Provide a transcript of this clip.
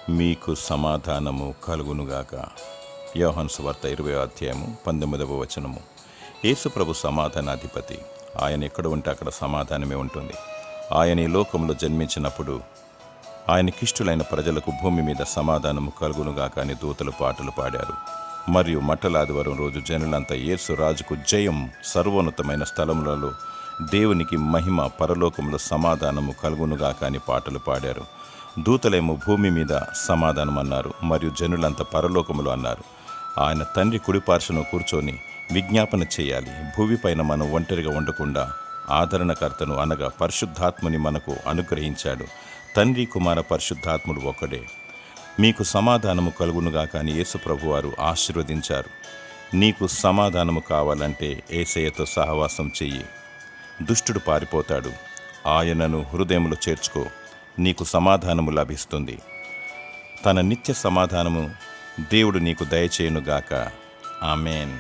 మీకు సమాధానము కలుగునుగాక. యోహాను సువార్త 20 అధ్యాయము 19 యేసు ప్రభు సమాధానాధిపతి. ఆయన ఎక్కడ ఉంటే అక్కడ సమాధానమే ఉంటుంది. ఆయన ఈ లోకంలో జన్మించినప్పుడు ఆయనకిష్టులైన ప్రజలకు భూమి మీద సమాధానము కలుగునుగాక అని దూతలు పాటలు పాడారు. మరియు మట్టలాదివారం రోజు జనులంతా యేసు రాజుకు జయం, సర్వోన్నతమైన స్థలములలో దేవునికి మహిమ, పరలోకంలో సమాధానము కలుగునుగాక అని పాటలు పాడారు. దూతలేమో భూమి మీద సమాధానం అన్నారు, మరియు జనులంతా పరలోకములు అన్నారు. ఆయన తండ్రి కుడిపార్శ్వను కూర్చొని విజ్ఞాపన చేయాలి. భూమిపైన మనం ఒంటరిగా ఉండకుండా ఆదరణకర్తను అనగా పరిశుద్ధాత్మని మనకు అనుగ్రహించాడు. తండ్రి, కుమార, పరిశుద్ధాత్ముడు ఒక్కడే. మీకు సమాధానము కలుగునుగాక అని యేసు ప్రభువారు ఆశీర్వదించారు. నీకు సమాధానము కావాలంటే యేసయ్యతో సహవాసం చెయ్యి. దుష్టుడు పారిపోతాడు. ఆయనను హృదయంలో చేర్చుకో, నీకు సమాధానము లభిస్తుంది. తన నిత్య సమాధానము దేవుడు నీకు దయచేయునుగాక. ఆమేన్.